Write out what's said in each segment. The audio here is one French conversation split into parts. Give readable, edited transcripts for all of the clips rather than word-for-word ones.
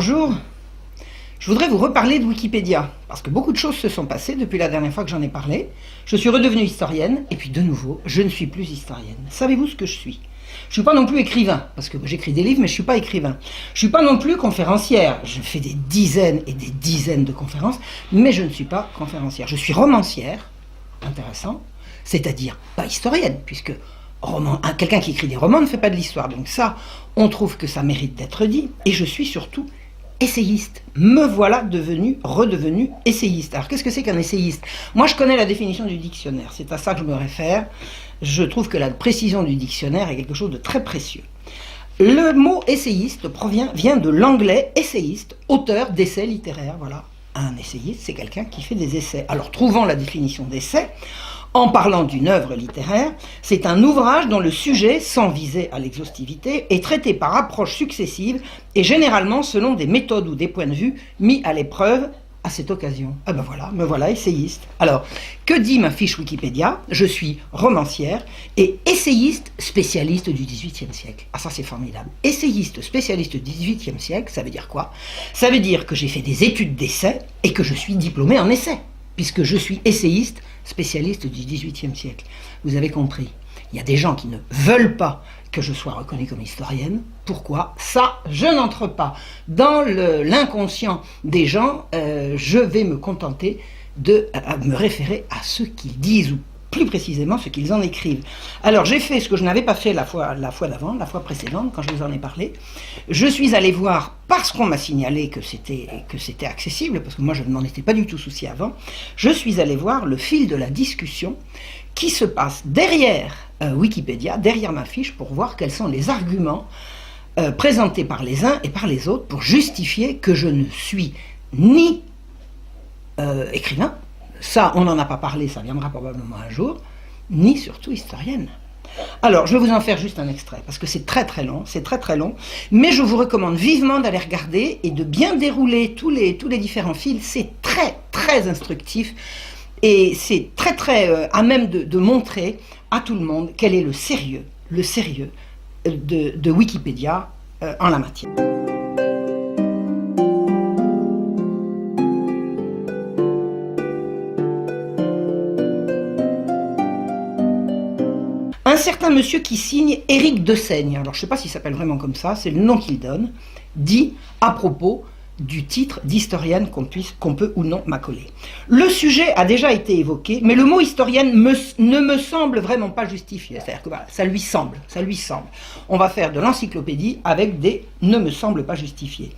Bonjour, je voudrais vous reparler de Wikipédia, parce que beaucoup de choses se sont passées depuis la dernière fois que j'en ai parlé. Je suis redevenue historienne, et puis de nouveau, je ne suis plus historienne. Savez-vous ce que je suis ? Je ne suis pas non plus écrivain, parce que j'écris des livres, mais je ne suis pas écrivain. Je ne suis pas non plus conférencière. Je fais des dizaines et des dizaines de conférences, mais je ne suis pas conférencière. Je suis romancière, intéressant, c'est-à-dire pas historienne, puisque quelqu'un qui écrit des romans ne fait pas de l'histoire. Donc ça, on trouve que ça mérite d'être dit. Et je suis surtout essayiste. Me voilà redevenu essayiste. Alors qu'est-ce que c'est qu'un essayiste ? Moi je connais la définition du dictionnaire, c'est à ça que je me réfère. Je trouve que la précision du dictionnaire est quelque chose de très précieux. Le mot essayiste vient de l'anglais essayiste, auteur d'essais littéraires. Voilà, un essayiste, c'est quelqu'un qui fait des essais. Alors trouvons la définition d'essai. En parlant d'une œuvre littéraire, c'est un ouvrage dont le sujet, sans viser à l'exhaustivité, est traité par approches successives et généralement selon des méthodes ou des points de vue mis à l'épreuve à cette occasion. Ah ben voilà, me voilà essayiste. Alors, que dit ma fiche Wikipédia ? Je suis romancière et essayiste spécialiste du XVIIIe siècle. Ah ça c'est formidable. Essayiste spécialiste du XVIIIe siècle, ça veut dire quoi ? Ça veut dire que j'ai fait des études d'essai et que je suis diplômée en essai, puisque je suis essayiste spécialiste du XVIIIe siècle. Vous avez compris, il y a des gens qui ne veulent pas que je sois reconnue comme historienne. Pourquoi ? Ça, je n'entre pas dans l'inconscient des gens. Je vais me contenter de me référer à ce qu'ils disent, ou plus précisément ce qu'ils en écrivent. Alors j'ai fait ce que je n'avais pas fait la fois précédente, quand je vous en ai parlé. Je suis allé voir, parce qu'on m'a signalé que c'était accessible, parce que moi je ne m'en étais pas du tout soucié avant, je suis allé voir le fil de la discussion qui se passe derrière Wikipédia, derrière ma fiche, pour voir quels sont les arguments présentés par les uns et par les autres pour justifier que je ne suis ni écrivain, ça on n'en a pas parlé, ça viendra probablement un jour, ni surtout historienne. Alors je vais vous en faire juste un extrait, parce que c'est très très long, mais je vous recommande vivement d'aller regarder et de bien dérouler tous les différents fils. C'est très très instructif et c'est très très à même de montrer à tout le monde quel est le sérieux de Wikipédia en la matière. Un certain monsieur qui signe Éric Desaigne, alors je ne sais pas s'il s'appelle vraiment comme ça, c'est le nom qu'il donne, dit à propos du titre d'historienne qu'on peut ou non m'accoler. Le sujet a déjà été évoqué, mais le mot historienne ne me semble vraiment pas justifié. C'est-à-dire que voilà, ça lui semble. On va faire de l'encyclopédie avec des ne me semble pas justifiés.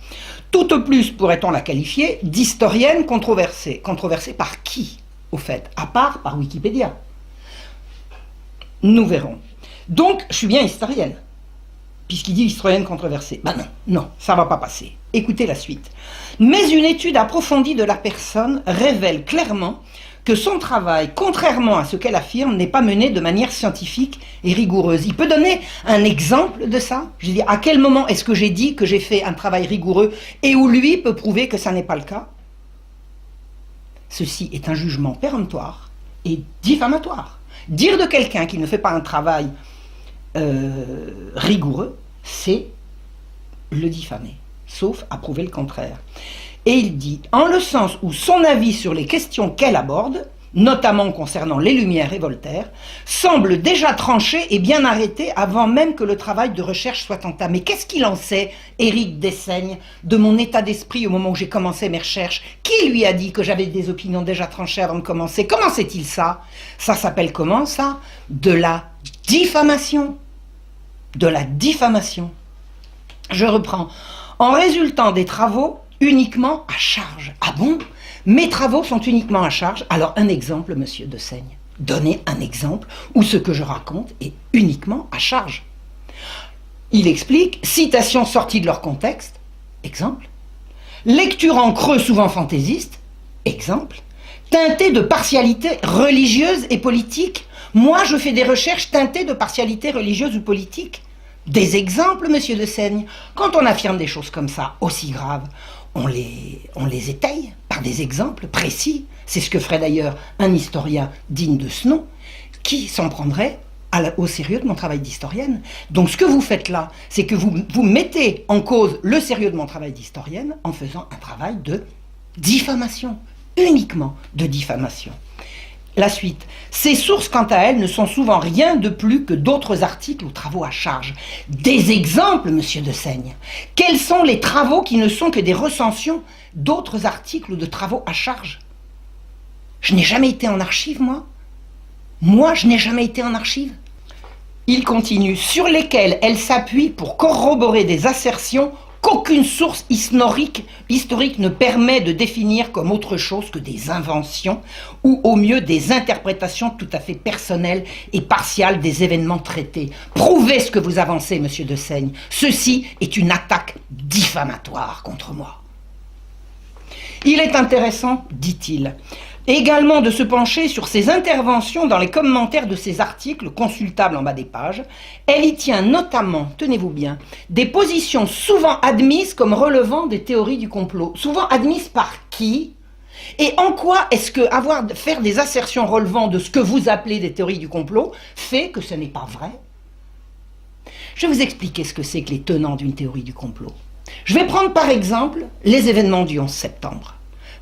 Tout au plus pourrait-on la qualifier d'historienne controversée. Controversée par qui, au fait ? À part par Wikipédia. Nous verrons. Donc, je suis bien historienne, puisqu'il dit historienne controversée. Ben non, ça ne va pas passer. Écoutez la suite. Mais une étude approfondie de la personne révèle clairement que son travail, contrairement à ce qu'elle affirme, n'est pas mené de manière scientifique et rigoureuse. Il peut donner un exemple de ça ? Je veux dire, à quel moment est-ce que j'ai dit que j'ai fait un travail rigoureux et où lui peut prouver que ça n'est pas le cas ? Ceci est un jugement péremptoire et diffamatoire. Dire de quelqu'un qui ne fait pas un travail rigoureux, c'est le diffamer, sauf à prouver le contraire. Et il dit, en le sens où son avis sur les questions qu'elle aborde, notamment concernant les Lumières et Voltaire, semble déjà tranché et bien arrêté avant même que le travail de recherche soit entamé. Qu'est-ce qu'il en sait, Éric Desaigne, de mon état d'esprit au moment où j'ai commencé mes recherches ? Qui lui a dit que j'avais des opinions déjà tranchées avant de commencer ? Comment sait-il ça ? Ça s'appelle comment ça ? De la diffamation. De la diffamation. Je reprends. En résultant des travaux uniquement à charge. Ah bon ? Mes travaux sont uniquement à charge. Alors un exemple, monsieur Desaigne. Donnez un exemple où ce que je raconte est uniquement à charge. Il explique, citation sortie de leur contexte, exemple. Lecture en creux souvent fantaisiste, exemple. Teintée de partialité religieuse et politique. Moi, je fais des recherches teintées de partialité religieuse ou politique. Des exemples, monsieur Desaigne. Quand on affirme des choses comme ça, aussi graves, on les étaye par des exemples précis. C'est ce que ferait d'ailleurs un historien digne de ce nom, qui s'en prendrait au sérieux de mon travail d'historienne. Donc ce que vous faites là, c'est que vous mettez en cause le sérieux de mon travail d'historienne en faisant un travail de diffamation, uniquement de diffamation. La suite. Ces sources, quant à elles, ne sont souvent rien de plus que d'autres articles ou travaux à charge. Des exemples, monsieur de Seigne. Quels sont les travaux qui ne sont que des recensions d'autres articles ou de travaux à charge? Je n'ai jamais été en archive, moi. Moi, je n'ai jamais été en archive. Il continue, sur lesquels elle s'appuie pour corroborer des assertions qu'aucune source historique ne permet de définir comme autre chose que des inventions ou au mieux des interprétations tout à fait personnelles et partiales des événements traités. Prouvez ce que vous avancez, monsieur de Seigne. Ceci est une attaque diffamatoire contre moi. Il est intéressant, dit-il, également de se pencher sur ses interventions dans les commentaires de ses articles consultables en bas des pages. Elle y tient notamment, tenez-vous bien, des positions souvent admises comme relevant des théories du complot. Souvent admises par qui? Et en quoi est-ce que faire des assertions relevant de ce que vous appelez des théories du complot fait que ce n'est pas vrai? Je vais vous expliquer ce que c'est que les tenants d'une théorie du complot. Je vais prendre par exemple les événements du 11 septembre.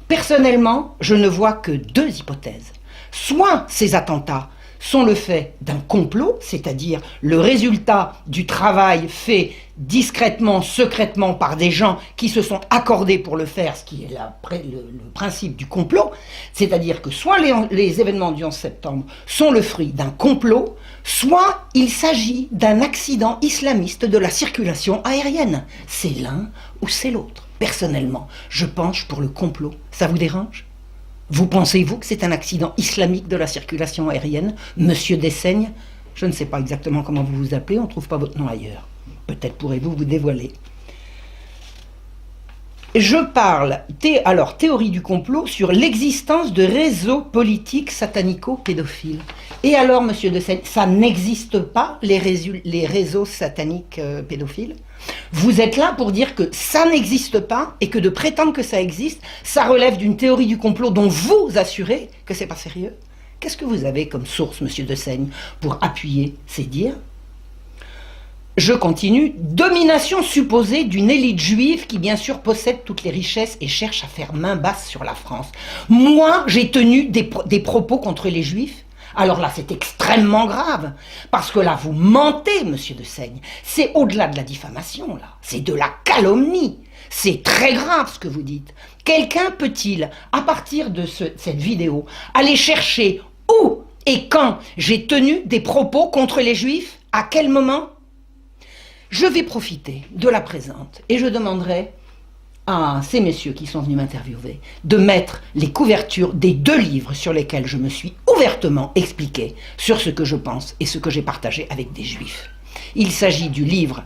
Personnellement, je ne vois que deux hypothèses. Soit ces attentats sont le fait d'un complot, c'est-à-dire le résultat du travail fait discrètement, secrètement par des gens qui se sont accordés pour le faire, ce qui est le principe du complot, c'est-à-dire que soit les événements du 11 septembre sont le fruit d'un complot, soit il s'agit d'un accident islamiste de la circulation aérienne. C'est l'un ou c'est l'autre. Personnellement, je penche pour le complot. Ça vous dérange ? Vous pensez-vous que c'est un accident islamique de la circulation aérienne, monsieur Dessaigne? Je ne sais pas exactement comment vous vous appelez, on ne trouve pas votre nom ailleurs. Peut-être pourrez-vous vous dévoiler. Je parle, théorie du complot, sur l'existence de réseaux politiques satanico-pédophiles. Et alors, monsieur Dessaigne, ça n'existe pas, les réseaux sataniques pédophiles? Vous êtes là pour dire que ça n'existe pas et que de prétendre que ça existe, ça relève d'une théorie du complot dont vous assurez que c'est pas sérieux? Qu'est-ce que vous avez comme source, monsieur Dessaigne, pour appuyer ces dires? Je continue. Domination supposée d'une élite juive qui, bien sûr, possède toutes les richesses et cherche à faire main basse sur la France. Moi, j'ai tenu des propos contre les juifs. Alors là, c'est extrêmement grave, parce que là, vous mentez, monsieur Dessaigne. C'est au-delà de la diffamation, là. C'est de la calomnie. C'est très grave, ce que vous dites. Quelqu'un peut-il, à partir de cette vidéo, aller chercher où et quand j'ai tenu des propos contre les juifs? À quel moment? Je vais profiter de la présente et je demanderai à ces messieurs qui sont venus m'interviewer de mettre les couvertures des deux livres sur lesquels je me suis ouvertement expliqué sur ce que je pense et ce que j'ai partagé avec des juifs. Il s'agit du livre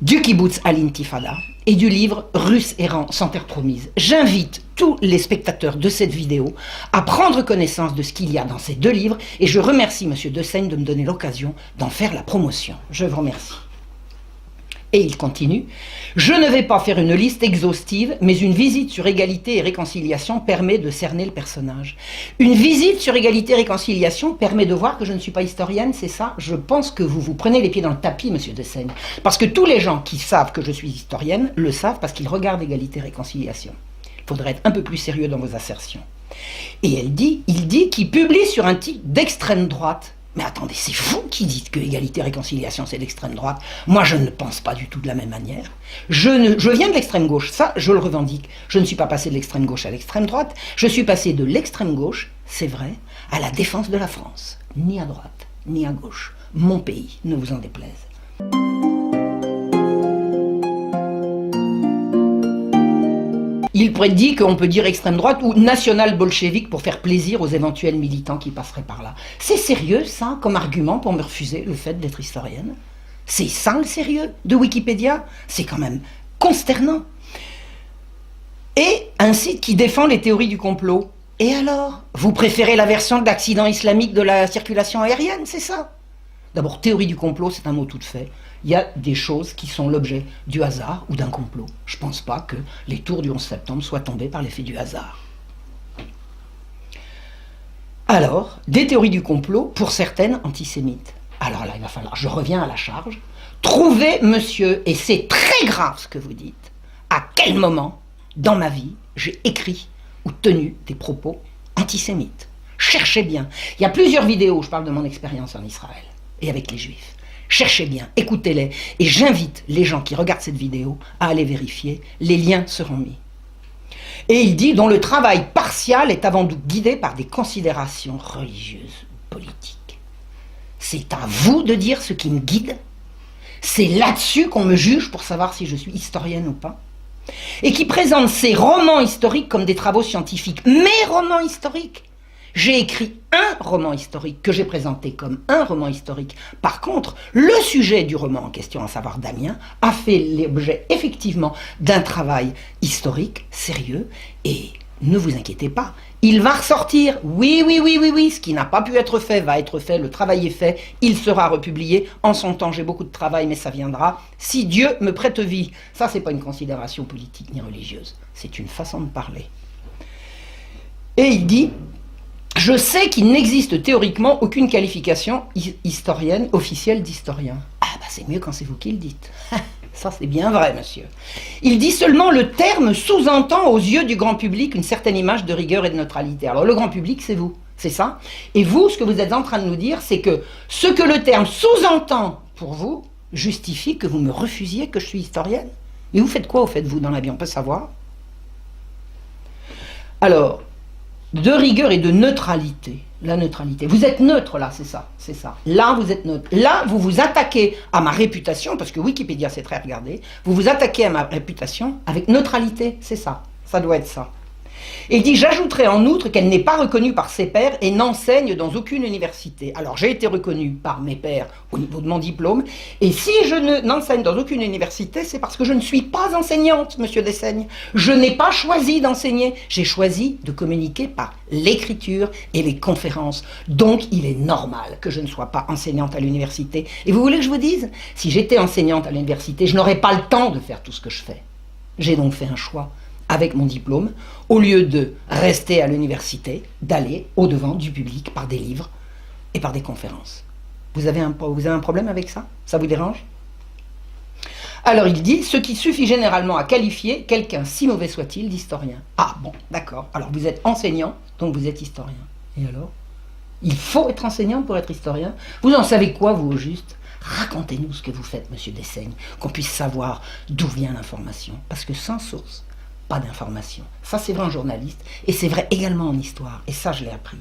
du Kibboutz à l'Intifada et du livre Russes errants sans terre promise. J'invite tous les spectateurs de cette vidéo à prendre connaissance de ce qu'il y a dans ces deux livres et je remercie monsieur Dessaigne de me donner l'occasion d'en faire la promotion. Je vous remercie. Et il continue, je ne vais pas faire une liste exhaustive, mais une visite sur égalité et réconciliation permet de cerner le personnage. Une visite sur égalité et réconciliation permet de voir que je ne suis pas historienne, c'est ça? Je pense que vous vous prenez les pieds dans le tapis, monsieur Dessaigne. Parce que tous les gens qui savent que je suis historienne le savent parce qu'ils regardent égalité et réconciliation. Il faudrait être un peu plus sérieux dans vos assertions. Et il dit qu'il publie sur un titre d'extrême droite. Mais attendez, c'est vous qui dites que égalité et réconciliation c'est l'extrême droite. Moi je ne pense pas du tout de la même manière. Je viens de l'extrême gauche, ça je le revendique. Je ne suis pas passé de l'extrême gauche à l'extrême droite, je suis passé de l'extrême gauche, c'est vrai, à la défense de la France. Ni à droite, ni à gauche. Mon pays, ne vous en déplaise. Il prédit qu'on peut dire extrême droite ou national-bolchevique pour faire plaisir aux éventuels militants qui passeraient par là. C'est sérieux, ça, comme argument pour me refuser le fait d'être historienne? C'est ça, le sérieux de Wikipédia? C'est quand même consternant. Et un site qui défend les théories du complot. Et alors? Vous préférez la version de l'accident islamique de la circulation aérienne, c'est ça? D'abord, théorie du complot, c'est un mot tout fait. Il y a des choses qui sont l'objet du hasard ou d'un complot. Je ne pense pas que les tours du 11 septembre soient tombés par l'effet du hasard. Alors, des théories du complot, pour certaines antisémites. Alors là, il va falloir, je reviens à la charge, trouver, monsieur, et c'est très grave ce que vous dites, à quel moment, dans ma vie, j'ai écrit ou tenu des propos antisémites. Cherchez bien. Il y a plusieurs vidéos où je parle de mon expérience en Israël et avec les Juifs. Cherchez bien, écoutez-les, et j'invite les gens qui regardent cette vidéo à aller vérifier, les liens seront mis. Et il dit, dont le travail partial est avant tout guidé par des considérations religieuses ou politiques. C'est à vous de dire ce qui me guide. C'est là-dessus qu'on me juge pour savoir si je suis historienne ou pas. Et qui présente ces romans historiques comme des travaux scientifiques. Mes romans historiques. J'ai écrit un roman historique que j'ai présenté comme un roman historique. Par contre, le sujet du roman en question, à savoir Damien, a fait l'objet effectivement d'un travail historique sérieux. Et ne vous inquiétez pas, il va ressortir. Oui, ce qui n'a pas pu être fait va être fait, le travail est fait, il sera republié. En son temps, j'ai beaucoup de travail, mais ça viendra. Si Dieu me prête vie, ça c'est pas une considération politique ni religieuse, c'est une façon de parler. Et il dit... Je sais qu'il n'existe théoriquement aucune qualification historienne officielle d'historien. Ah bah c'est mieux quand c'est vous qui le dites. Ça c'est bien vrai, monsieur. Il dit seulement le terme sous-entend aux yeux du grand public une certaine image de rigueur et de neutralité. Alors le grand public c'est vous, c'est ça. Et vous, ce que vous êtes en train de nous dire, c'est que ce que le terme sous-entend pour vous justifie que vous me refusiez que je suis historienne. Mais vous faites quoi au fait vous dans la vie, on peut savoir? Alors... de rigueur et de neutralité. La neutralité. Vous êtes neutre là, c'est ça, c'est ça. Là, vous êtes neutre. Là, vous vous attaquez à ma réputation, parce que Wikipédia, c'est très regardé. Vous vous attaquez à ma réputation avec neutralité, c'est ça. Ça doit être ça. Et il dit, j'ajouterai en outre qu'elle n'est pas reconnue par ses pairs et n'enseigne dans aucune université. Alors, j'ai été reconnue par mes pairs au niveau de mon diplôme, et si je n'enseigne dans aucune université, c'est parce que je ne suis pas enseignante, monsieur Dessaigne. Je n'ai pas choisi d'enseigner, j'ai choisi de communiquer par l'écriture et les conférences. Donc, il est normal que je ne sois pas enseignante à l'université. Et vous voulez que je vous dise, si j'étais enseignante à l'université, je n'aurais pas le temps de faire tout ce que je fais. J'ai donc fait un choix avec mon diplôme, au lieu de rester à l'université, d'aller au-devant du public par des livres et par des conférences. Vous avez un problème avec ça? Ça vous dérange? Alors il dit, ce qui suffit généralement à qualifier quelqu'un, si mauvais soit-il, d'historien. Ah bon, d'accord. Alors vous êtes enseignant, donc vous êtes historien. Et alors? Il faut être enseignant pour être historien? Vous en savez quoi, vous, au juste? Racontez-nous ce que vous faites, monsieur Dessaigne, qu'on puisse savoir d'où vient l'information. Parce que sans source, pas d'information. Ça, c'est vrai en journaliste, et c'est vrai également en histoire, et ça, je l'ai appris.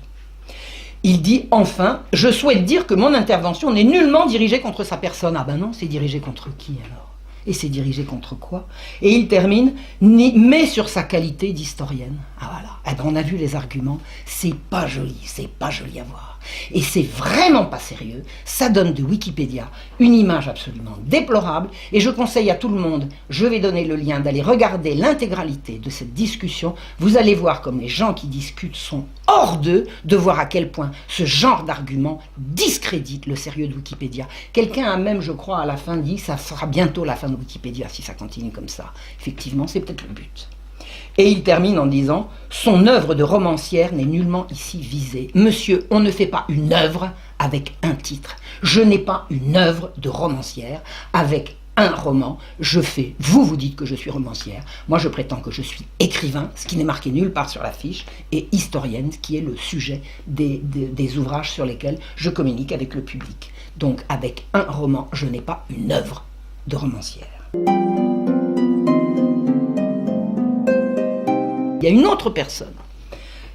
Il dit, enfin, je souhaite dire que mon intervention n'est nullement dirigée contre sa personne. Ah ben non, c'est dirigé contre qui alors? Et c'est dirigé contre quoi? Et il termine, mais sur sa qualité d'historienne. Ah voilà, eh ben on a vu les arguments, c'est pas joli à voir. Et c'est vraiment pas sérieux, ça donne de Wikipédia une image absolument déplorable, et je conseille à tout le monde, je vais donner le lien, d'aller regarder l'intégralité de cette discussion. Vous allez voir comme les gens qui discutent sont hors d'eux, de voir à quel point ce genre d'argument discrédite le sérieux de Wikipédia. Quelqu'un a même, je crois, à la fin dit, ça sera bientôt la fin de Wikipédia si ça continue comme ça. Effectivement, c'est peut-être le but. Et il termine en disant « Son œuvre de romancière n'est nullement ici visée. Monsieur, on ne fait pas une œuvre avec un titre. Je n'ai pas une œuvre de romancière avec un roman. Je fais, vous dites que je suis romancière. Moi, je prétends que je suis écrivain, ce qui n'est marqué nulle part sur l'affiche, et historienne, ce qui est le sujet des ouvrages sur lesquels je communique avec le public. Donc, avec un roman, je n'ai pas une œuvre de romancière. » Il y a une autre personne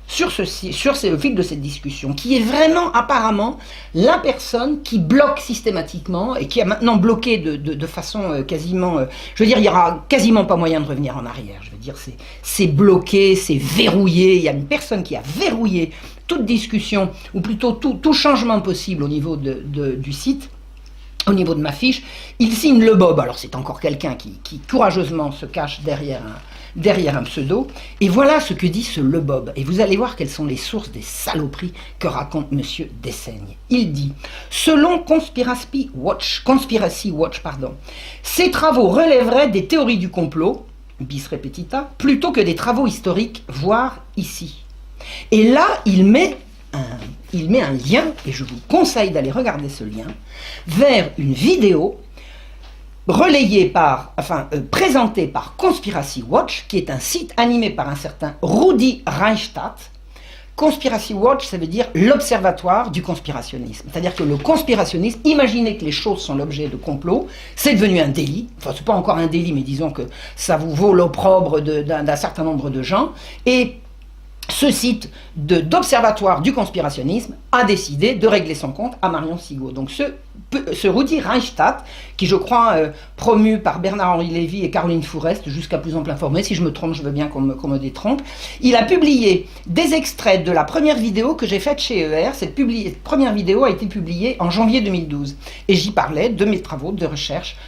sur le fil de cette discussion qui est vraiment apparemment la personne qui bloque systématiquement et qui a maintenant bloqué de façon quasiment... je veux dire, il n'y aura quasiment pas moyen de revenir en arrière. Je veux dire, c'est bloqué, c'est verrouillé. Il y a une personne qui a verrouillé toute discussion, ou plutôt tout changement possible au niveau du site. Au niveau de ma fiche, il signe le Bob. Alors c'est encore quelqu'un qui courageusement se cache derrière un pseudo. Et voilà ce que dit ce Le Bob. Et vous allez voir quelles sont les sources des saloperies que raconte monsieur Dessaigne. Il dit, selon Conspiracy Watch, ces travaux relèveraient des théories du complot, bis repetita, plutôt que des travaux historiques, voire ici. Et là, il met un il met un lien, et je vous conseille d'aller regarder ce lien, vers une vidéo présentée par Conspiracy Watch, qui est un site animé par un certain Rudi Reichstadt. Conspiracy Watch, ça veut dire l'observatoire du conspirationnisme. C'est-à-dire que le conspirationnisme, imaginez que les choses sont l'objet de complots, c'est devenu un délit. Enfin, c'est pas encore un délit, mais disons que ça vous vaut l'opprobre d'un certain nombre de gens. Et ce site d'observatoire du conspirationnisme a décidé de régler son compte à Marion Sigaud. Donc ce Rudi Reichstadt, qui je crois promu par Bernard-Henri Lévy et Caroline Fourest, jusqu'à plus ample informé, si je me trompe, je veux bien qu'on me détrompe, il a publié des extraits de la première vidéo que j'ai faite chez ER. Cette première vidéo a été publiée en janvier 2012. Et j'y parlais de mes travaux de recherche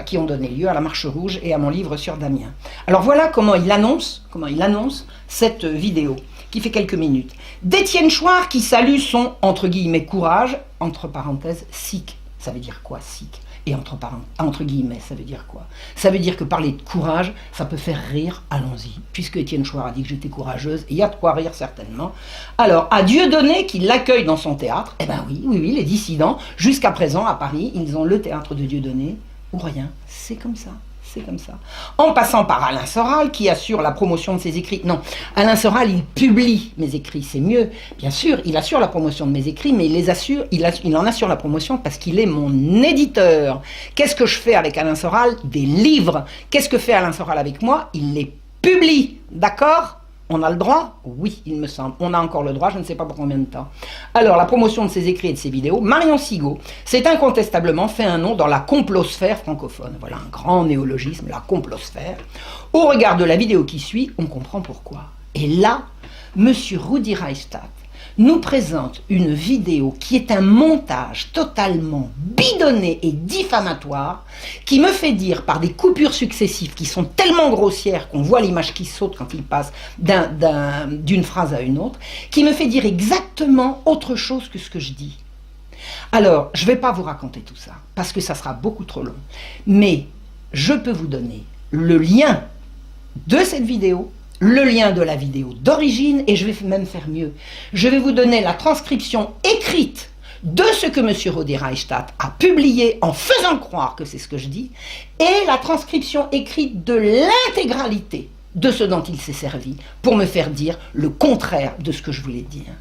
qui ont donné lieu à la Marche Rouge et à mon livre sur Damien. Alors voilà comment il annonce cette vidéo, qui fait quelques minutes. D'Étienne Chouard qui salue son, entre guillemets, courage, entre parenthèses, sikh. Ça veut dire quoi, sikh? Et entre guillemets, ça veut dire quoi? Ça veut dire que parler de courage, ça peut faire rire, allons-y. Puisque Étienne Chouard a dit que j'étais courageuse, et il y a de quoi rire certainement. Alors, à Dieudonné qui l'accueille dans son théâtre, eh ben oui, les dissidents, jusqu'à présent, à Paris, ils ont le théâtre de Dieudonné, ou rien, c'est comme ça. C'est comme ça. En passant par Alain Soral, qui assure la promotion de ses écrits. Non, Alain Soral, il publie mes écrits, c'est mieux. Bien sûr, il assure la promotion de mes écrits, mais il en assure la promotion parce qu'il est mon éditeur. Qu'est-ce que je fais avec Alain Soral? Des livres. Qu'est-ce que fait Alain Soral avec moi? Il les publie, d'accord? On a le droit? Oui, il me semble. On a encore le droit, je ne sais pas pour combien de temps. Alors, la promotion de ses écrits et de ses vidéos, Marion Sigaud s'est incontestablement fait un nom dans la complosphère francophone. Voilà un grand néologisme, la complosphère. Au regard de la vidéo qui suit, on comprend pourquoi. Et là, monsieur Rudi Reichstadt nous présente une vidéo qui est un montage totalement bidonné et diffamatoire, qui me fait dire par des coupures successives qui sont tellement grossières qu'on voit l'image qui saute quand il passe d'une phrase à une autre, qui me fait dire exactement autre chose que ce que je dis. Alors, je ne vais pas vous raconter tout ça, parce que ça sera beaucoup trop long, mais je peux vous donner le lien de cette vidéo, le lien de la vidéo d'origine, et je vais même faire mieux. Je vais vous donner la transcription écrite de ce que M. Rudi Reichstadt a publié en faisant croire que c'est ce que je dis, et la transcription écrite de l'intégralité de ce dont il s'est servi pour me faire dire le contraire de ce que je voulais dire.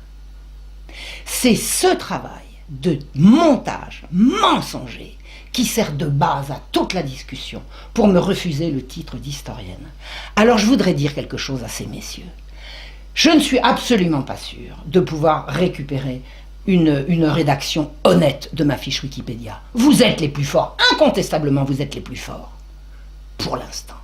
C'est ce travail de montage mensonger qui sert de base à toute la discussion pour me refuser le titre d'historienne. Alors je voudrais dire quelque chose à ces messieurs. Je ne suis absolument pas sûr de pouvoir récupérer une rédaction honnête de ma fiche Wikipédia. Vous êtes les plus forts, incontestablement vous êtes les plus forts, pour l'instant.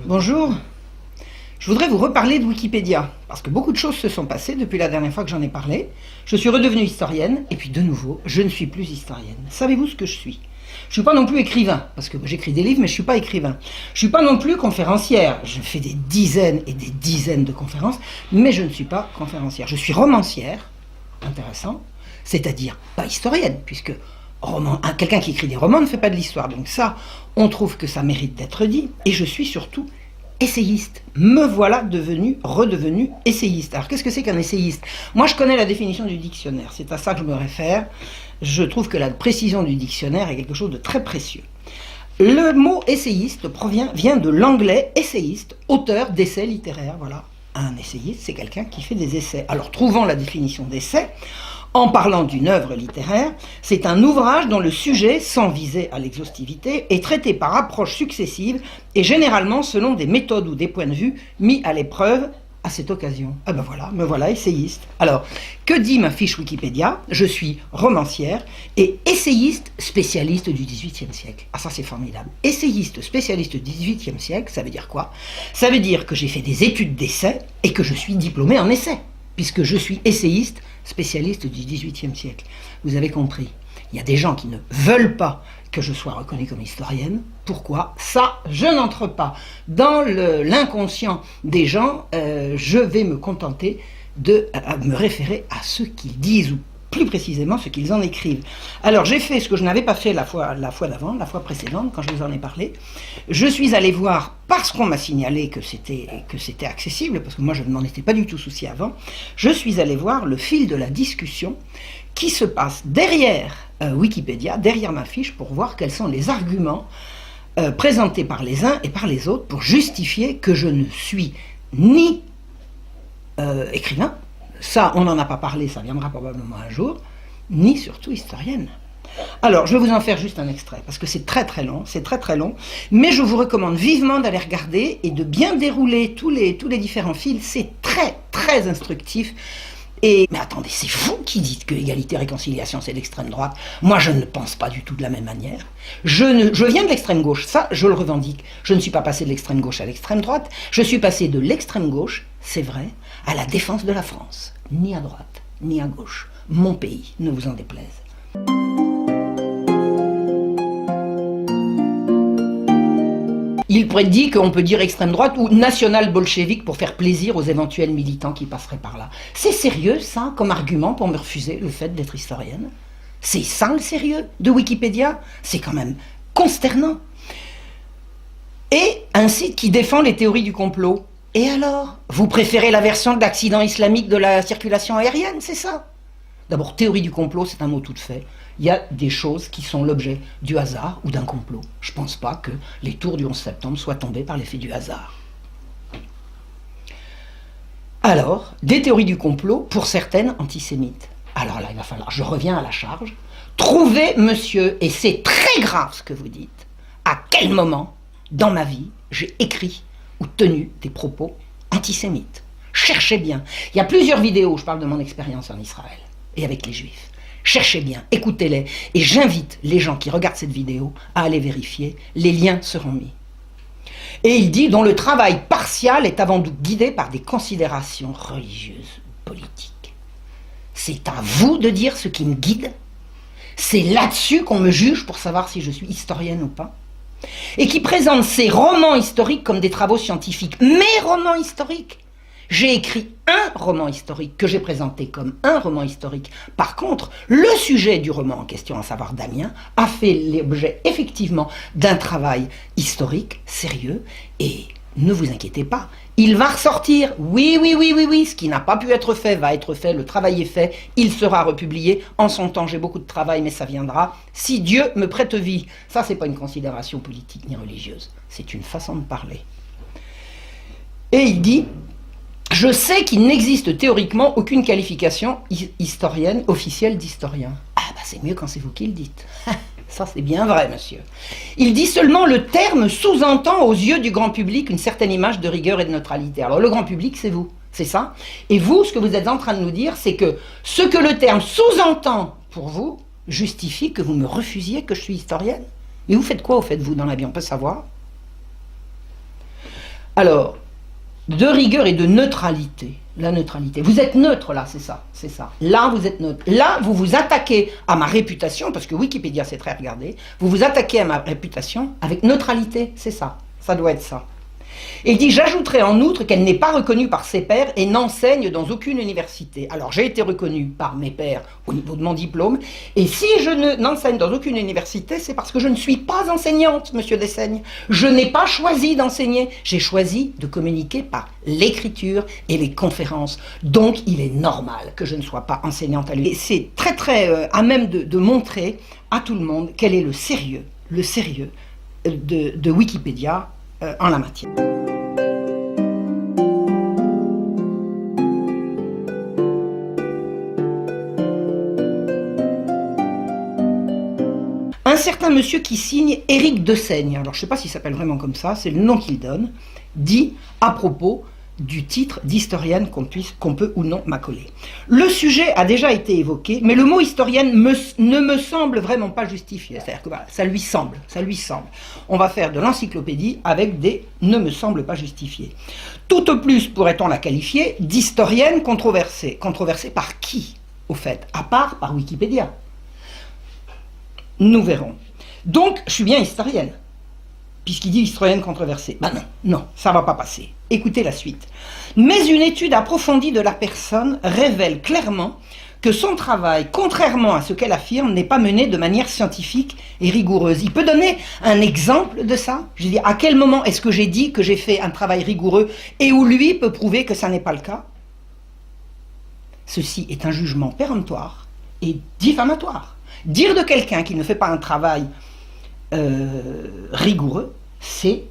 Bonjour, je voudrais vous reparler de Wikipédia, parce que beaucoup de choses se sont passées depuis la dernière fois que j'en ai parlé. Je suis redevenue historienne, et puis de nouveau, je ne suis plus historienne. Savez-vous ce que je suis? Je ne suis pas non plus écrivain, parce que j'écris des livres, mais je ne suis pas écrivain. Je ne suis pas non plus conférencière. Je fais des dizaines et des dizaines de conférences, mais je ne suis pas conférencière. Je suis romancière, intéressant, c'est-à-dire pas historienne, puisque quelqu'un qui écrit des romans ne fait pas de l'histoire. Donc ça, on trouve que ça mérite d'être dit. Et je suis surtout essayiste. Me voilà redevenu essayiste. Alors qu'est-ce que c'est qu'un essayiste? Moi je connais la définition du dictionnaire, c'est à ça que je me réfère. Je trouve que la précision du dictionnaire est quelque chose de très précieux. Le mot essayiste vient de l'anglais essayiste, auteur d'essais littéraires. Voilà, un essayiste, c'est quelqu'un qui fait des essais. Alors trouvons la définition d'essai. En parlant d'une œuvre littéraire, c'est un ouvrage dont le sujet, sans viser à l'exhaustivité, est traité par approches successives et généralement selon des méthodes ou des points de vue mis à l'épreuve à cette occasion. Ah ben voilà, me voilà essayiste. Alors, que dit ma fiche Wikipédia? Je suis romancière et essayiste spécialiste du XVIIIe siècle. Ah ça c'est formidable. Essayiste spécialiste du XVIIIe siècle, ça veut dire quoi? Ça veut dire que j'ai fait des études d'essai et que je suis diplômée en essai, puisque je suis essayiste spécialiste du XVIIIe siècle. Vous avez compris. Il y a des gens qui ne veulent pas que je sois reconnue comme historienne. Pourquoi? Ça, je n'entre pas dans l'inconscient des gens. Je vais me contenter de me référer à ce qu'ils disent, ou plus précisément ce qu'ils en écrivent. Alors j'ai fait ce que je n'avais pas fait la fois d'avant, la fois précédente, quand je vous en ai parlé. Je suis allé voir, parce qu'on m'a signalé que c'était accessible, parce que moi je ne m'en étais pas du tout soucié avant, je suis allé voir le fil de la discussion qui se passe derrière Wikipédia, derrière ma fiche, pour voir quels sont les arguments présentés par les uns et par les autres pour justifier que je ne suis ni écrivain, ça on n'en a pas parlé, ça viendra probablement un jour, ni surtout historienne. Alors je vais vous en faire juste un extrait, parce que c'est très très long, mais je vous recommande vivement d'aller regarder et de bien dérouler tous les différents fils, c'est très très instructif. Mais attendez, c'est vous qui dites que égalité et réconciliation c'est l'extrême droite. Moi je ne pense pas du tout de la même manière. Je viens de l'extrême gauche, ça je le revendique. Je ne suis pas passé de l'extrême gauche à l'extrême droite, je suis passé de l'extrême gauche, c'est vrai, à la défense de la France. Ni à droite, ni à gauche. Mon pays, ne vous en déplaise. Il prédit qu'on peut dire extrême droite ou national-bolchevique pour faire plaisir aux éventuels militants qui passeraient par là. C'est sérieux, ça, comme argument pour me refuser le fait d'être historienne? C'est ça le sérieux de Wikipédia? C'est quand même consternant. Et un site qui défend les théories du complot. Et alors? Vous préférez la version de l'accident islamique de la circulation aérienne, c'est ça? D'abord, théorie du complot, c'est un mot tout fait. Il y a des choses qui sont l'objet du hasard ou d'un complot. Je ne pense pas que les tours du 11 septembre soient tombés par l'effet du hasard. Alors, des théories du complot, pour certaines antisémites. Alors là, il va falloir, je reviens à la charge, trouver, monsieur, et c'est très grave ce que vous dites, à quel moment, dans ma vie, j'ai écrit ou tenu des propos antisémites. Cherchez bien. Il y a plusieurs vidéos, je parle de mon expérience en Israël et avec les Juifs. Cherchez bien, écoutez-les, et j'invite les gens qui regardent cette vidéo à aller vérifier, les liens seront mis. Et il dit, dont le travail partial est avant tout guidé par des considérations religieuses ou politiques. C'est à vous de dire ce qui me guide. C'est là-dessus qu'on me juge pour savoir si je suis historienne ou pas. Et qui présente ces romans historiques comme des travaux scientifiques. Mes romans historiques! J'ai écrit un roman historique que j'ai présenté comme un roman historique. Par contre, le sujet du roman en question, à savoir Damien, a fait l'objet effectivement d'un travail historique sérieux. Et ne vous inquiétez pas, il va ressortir. Oui, ce qui n'a pas pu être fait va être fait, le travail est fait, il sera republié. En son temps, j'ai beaucoup de travail, mais ça viendra. Si Dieu me prête vie, ça c'est pas une considération politique ni religieuse, c'est une façon de parler. Et il dit... Je sais qu'il n'existe théoriquement aucune qualification historienne officielle d'historien. Ah bah c'est mieux quand c'est vous qui le dites. Ça c'est bien vrai, monsieur. Il dit seulement le terme sous-entend aux yeux du grand public une certaine image de rigueur et de neutralité. Alors le grand public c'est vous, c'est ça. Et vous, ce que vous êtes en train de nous dire, c'est que ce que le terme sous-entend pour vous justifie que vous me refusiez que je suis historienne. Mais vous faites quoi au fait vous dans la vie, on peut savoir? Alors... de rigueur et de neutralité. La neutralité. Vous êtes neutre là, c'est ça. Là, vous êtes neutre. Là, vous vous attaquez à ma réputation, parce que Wikipédia, c'est très regardé. Vous vous attaquez à ma réputation avec neutralité, c'est ça. Ça doit être ça. Et il dit, j'ajouterai en outre qu'elle n'est pas reconnue par ses pairs et n'enseigne dans aucune université. Alors j'ai été reconnue par mes pairs au niveau de mon diplôme, et si je n'enseigne dans aucune université, c'est parce que je ne suis pas enseignante, monsieur Dessaigne. Je n'ai pas choisi d'enseigner, j'ai choisi de communiquer par l'écriture et les conférences. Donc il est normal que je ne sois pas enseignante à lui. Et c'est très à même de montrer à tout le monde quel est le sérieux de Wikipédia en la matière. Un certain monsieur qui signe Éric Dessaigne, alors je ne sais pas s'il s'appelle vraiment comme ça, c'est le nom qu'il donne, dit à propos du titre d'historienne qu'on peut ou non m'accoler. Le sujet a déjà été évoqué, mais le mot historienne ne me semble vraiment pas justifié. C'est-à-dire que voilà, ça lui semble. On va faire de l'encyclopédie avec des ne me semble pas justifié. Tout au plus pourrait-on la qualifier d'historienne controversée. Controversée par qui, au fait? À part par Wikipédia. Nous verrons. Donc, je suis bien historienne, puisqu'il dit historienne controversée. Ben non, ça ne va pas passer. Écoutez la suite. Mais une étude approfondie de la personne révèle clairement que son travail, contrairement à ce qu'elle affirme, n'est pas mené de manière scientifique et rigoureuse. Il peut donner un exemple de ça? Je veux dire, à quel moment est-ce que j'ai dit que j'ai fait un travail rigoureux et où lui peut prouver que ça n'est pas le cas? Ceci est un jugement péremptoire et diffamatoire. Dire de quelqu'un qu'il ne fait pas un travail rigoureux, c'est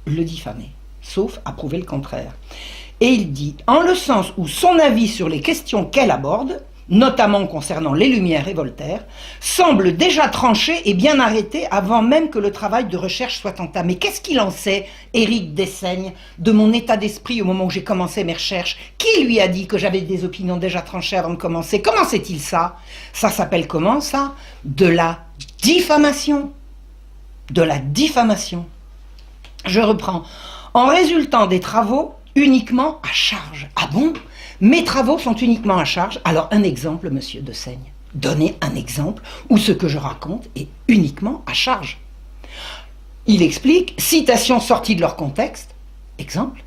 le diffamer, sauf à prouver le contraire. Et il dit, en le sens où son avis sur les questions qu'elle aborde, notamment concernant les Lumières et Voltaire, semble déjà tranché et bien arrêté avant même que le travail de recherche soit entamé. Qu'est-ce qu'il en sait, Éric Dessaigne, de mon état d'esprit au moment où j'ai commencé mes recherches? Qui lui a dit que j'avais des opinions déjà tranchées avant de commencer? Comment sait-il ça? Ça s'appelle comment, ça? De la diffamation. De la diffamation. Je reprends. En résultant des travaux uniquement à charge. Ah bon? Mes travaux sont uniquement à charge. Alors un exemple, monsieur Dessaigne. Donnez un exemple où ce que je raconte est uniquement à charge. Il explique, citation sortie de leur contexte, exemple.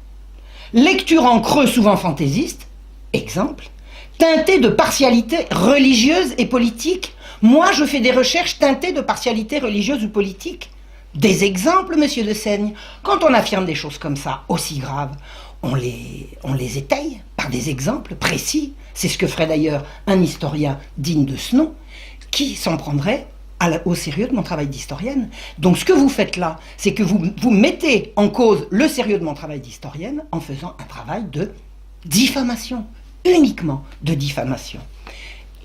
Lecture en creux souvent fantaisiste, exemple. Teintée de partialité religieuse et politique. Moi, je fais des recherches teintées de partialité religieuse ou politique. Des exemples, monsieur Dessaigne. Quand on affirme des choses comme ça, aussi graves, on les étaye par des exemples précis. C'est ce que ferait d'ailleurs un historien digne de ce nom, qui s'en prendrait au sérieux de mon travail d'historienne. Donc ce que vous faites là, c'est que vous mettez en cause le sérieux de mon travail d'historienne en faisant un travail de diffamation, uniquement de diffamation.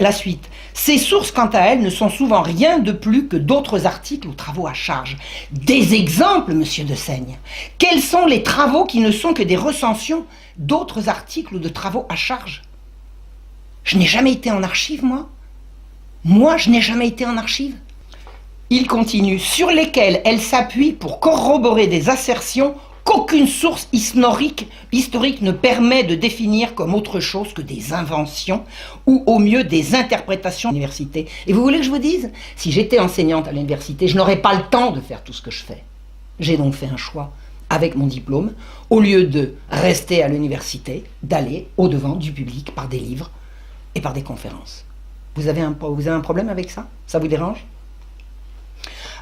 La suite. Ces sources, quant à elles, ne sont souvent rien de plus que d'autres articles ou travaux à charge. Des exemples, monsieur Dessaigne. Quels sont les travaux qui ne sont que des recensions d'autres articles ou de travaux à charge? Je n'ai jamais été en archive, moi. Moi, je n'ai jamais été en archive. Il continue. Sur lesquels elle s'appuie pour corroborer des assertions qu'aucune source historique ne permet de définir comme autre chose que des inventions ou au mieux des interprétations à l'université. Et vous voulez que je vous dise, si j'étais enseignante à l'université, je n'aurais pas le temps de faire tout ce que je fais. J'ai donc fait un choix avec mon diplôme, au lieu de rester à l'université, d'aller au-devant du public par des livres et par des conférences. Vous avez un problème avec ça? Ça vous dérange?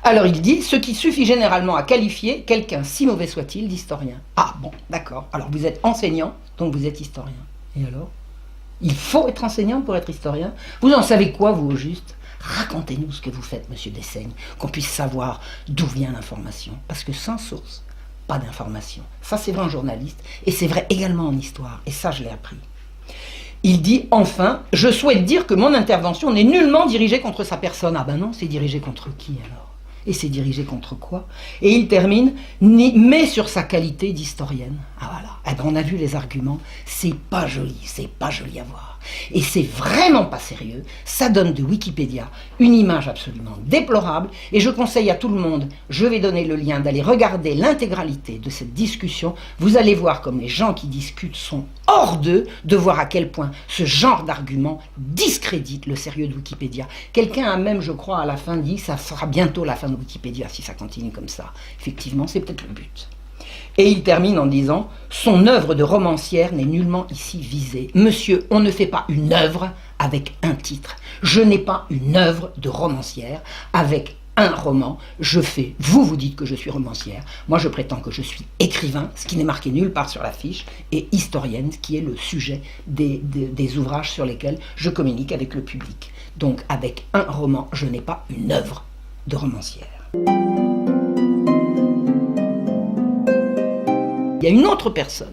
Alors il dit, ce qui suffit généralement à qualifier quelqu'un, si mauvais soit-il, d'historien. Ah bon, d'accord. Alors vous êtes enseignant, donc vous êtes historien. Et alors? Il faut être enseignant pour être historien? Vous en savez quoi, vous, au juste? Racontez-nous ce que vous faites, monsieur Dessaigne, qu'on puisse savoir d'où vient l'information. Parce que sans source, pas d'information. Ça, c'est vrai en journaliste, et c'est vrai également en histoire. Et ça, je l'ai appris. Il dit, enfin, je souhaite dire que mon intervention n'est nullement dirigée contre sa personne. Ah ben non, c'est dirigé contre qui alors? Et c'est dirigé contre quoi? Et il termine, mais sur sa qualité d'historienne. Ah voilà, eh ben on a vu les arguments, c'est pas joli à voir. Et c'est vraiment pas sérieux, ça donne de Wikipédia une image absolument déplorable, et je conseille à tout le monde, je vais donner le lien, d'aller regarder l'intégralité de cette discussion. Vous allez voir comme les gens qui discutent sont hors d'eux, de voir à quel point ce genre d'argument discrédite le sérieux de Wikipédia. Quelqu'un a même, je crois, à la fin dit, ça sera bientôt la fin de Wikipédia si ça continue comme ça. Effectivement, c'est peut-être le but. Et il termine en disant « Son œuvre de romancière n'est nullement ici visée. Monsieur, on ne fait pas une œuvre avec un titre. Je n'ai pas une œuvre de romancière avec un roman. Je fais, vous dites que je suis romancière. Moi, je prétends que je suis écrivain, ce qui n'est marqué nulle part sur la fiche, et historienne, ce qui est le sujet des ouvrages sur lesquels je communique avec le public. Donc, avec un roman, je n'ai pas une œuvre de romancière. » Il y a une autre personne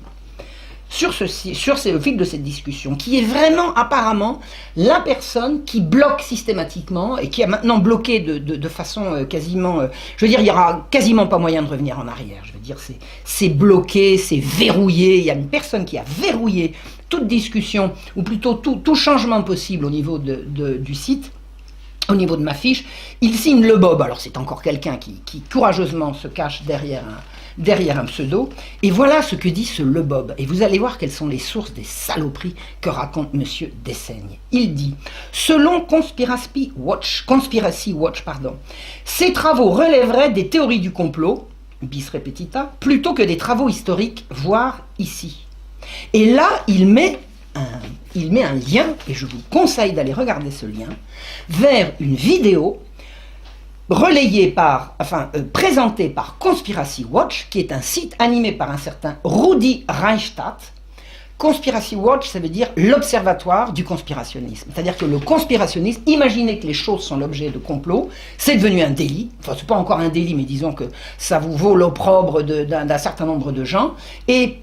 le fil de cette discussion, qui est vraiment apparemment la personne qui bloque systématiquement et qui a maintenant bloqué de façon quasiment, je veux dire, il n'y aura quasiment pas moyen de revenir en arrière. Je veux dire, c'est bloqué, c'est verrouillé. Il y a une personne qui a verrouillé toute discussion, ou plutôt tout changement possible au niveau du site. Au niveau de ma fiche, il signe Le Bob. Alors c'est encore quelqu'un qui courageusement se cache derrière un pseudo. Et voilà ce que dit ce Le Bob. Et vous allez voir quelles sont les sources des saloperies que raconte Monsieur Dessaigne. Il dit, selon Conspiracy Watch, ces travaux relèveraient des théories du complot, bis repetita, plutôt que des travaux historiques, voire ici. Et là, il met un lien, et je vous conseille d'aller regarder ce lien, vers une vidéo présentée par Conspiracy Watch, qui est un site animé par un certain Rudi Reichstadt. Conspiracy Watch, ça veut dire l'observatoire du conspirationnisme. C'est-à-dire que le conspirationnisme, imaginez que les choses sont l'objet de complots, c'est devenu un délit. Enfin, c'est pas encore un délit, mais disons que ça vous vaut l'opprobre d'un certain nombre de gens. Et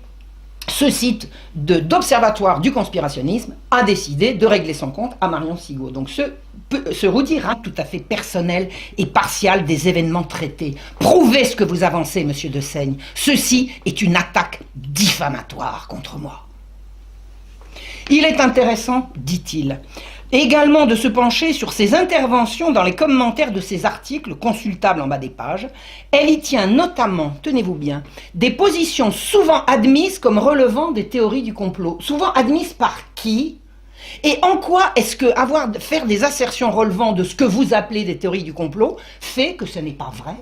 ce site d'observatoire du conspirationnisme a décidé de régler son compte à Marion Sigaud. Donc ce Rudi rend tout à fait personnel et partial des événements traités. Prouvez ce que vous avancez, monsieur Dessaigne. Ceci est une attaque diffamatoire contre moi. Il est intéressant, dit-il, également de se pencher sur ses interventions dans les commentaires de ses articles consultables en bas des pages. Elle y tient notamment, tenez-vous bien, des positions souvent admises comme relevant des théories du complot. Souvent admises par qui? Et en quoi est-ce que faire des assertions relevant de ce que vous appelez des théories du complot fait que ce n'est pas vrai?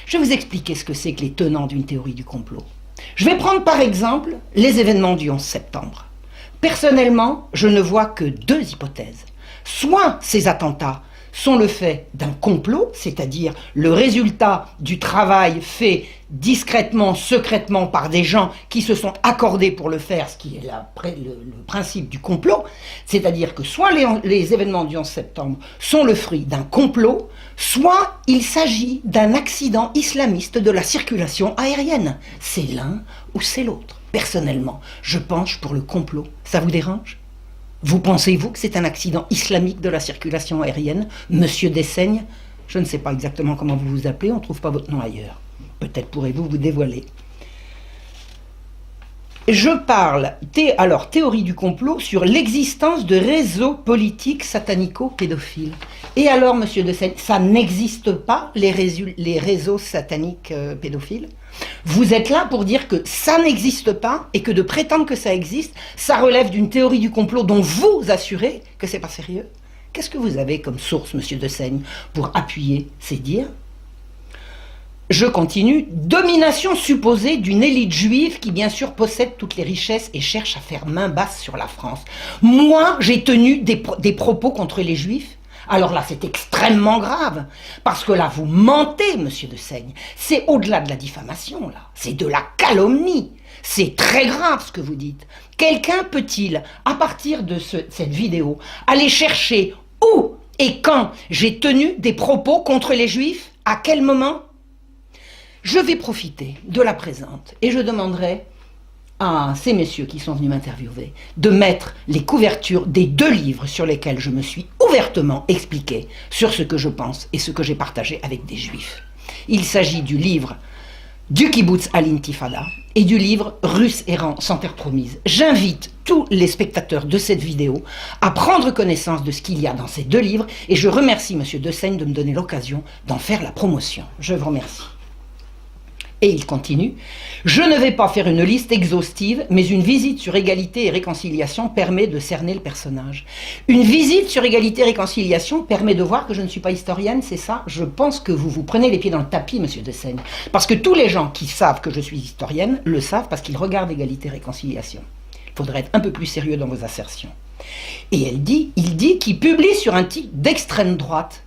Je vais vous expliquer ce que c'est que les tenants d'une théorie du complot. Je vais prendre par exemple les événements du 11 septembre. Personnellement, je ne vois que deux hypothèses. Soit ces attentats sont le fait d'un complot, c'est-à-dire le résultat du travail fait discrètement, secrètement par des gens qui se sont accordés pour le faire, ce qui est le principe du complot, c'est-à-dire que soit les événements du 11 septembre sont le fruit d'un complot, soit il s'agit d'un accident islamiste de la circulation aérienne. C'est l'un ou c'est l'autre. Personnellement, je penche pour le complot. Ça vous dérange ? Vous pensez-vous que c'est un accident islamique de la circulation aérienne, monsieur Dessaigne? Je ne sais pas exactement comment vous vous appelez, on ne trouve pas votre nom ailleurs. Peut-être pourrez-vous vous dévoiler. Je parle, théorie du complot, sur l'existence de réseaux politiques satanico-pédophiles. Et alors, monsieur Dessaigne, ça n'existe pas, les réseaux sataniques pédophiles? Vous êtes là pour dire que ça n'existe pas et que de prétendre que ça existe, ça relève d'une théorie du complot dont vous assurez que c'est pas sérieux? Qu'est-ce que vous avez comme source, monsieur Dessaigne, pour appuyer ces dires? Je continue. Domination supposée d'une élite juive qui, bien sûr, possède toutes les richesses et cherche à faire main basse sur la France. Moi, j'ai tenu des propos contre les juifs. Alors là, c'est extrêmement grave, parce que là, vous mentez, monsieur Dessaigne. C'est au-delà de la diffamation, là. C'est de la calomnie. C'est très grave ce que vous dites. Quelqu'un peut-il, à partir de cette vidéo, aller chercher où et quand j'ai tenu des propos contre les juifs? À quel moment? Je vais profiter de la présente et je demanderai à ces messieurs qui sont venus m'interviewer de mettre les couvertures des deux livres sur lesquels je me suis ouvertement expliqué sur ce que je pense et ce que j'ai partagé avec des juifs. Il s'agit du livre du Kibboutz à l'Intifada et du livre Russes errants sans terre promise. J'invite tous les spectateurs de cette vidéo à prendre connaissance de ce qu'il y a dans ces deux livres et je remercie monsieur Dessaigne de me donner l'occasion d'en faire la promotion. Je vous remercie. Et il continue, je ne vais pas faire une liste exhaustive, mais une visite sur égalité et réconciliation permet de cerner le personnage. Une visite sur égalité et réconciliation permet de voir que je ne suis pas historienne, c'est ça? Je pense que vous vous prenez les pieds dans le tapis, monsieur Dessaigne. Parce que tous les gens qui savent que je suis historienne le savent parce qu'ils regardent égalité et réconciliation. Il faudrait être un peu plus sérieux dans vos assertions. Et il dit qu'il publie sur un titre d'extrême droite.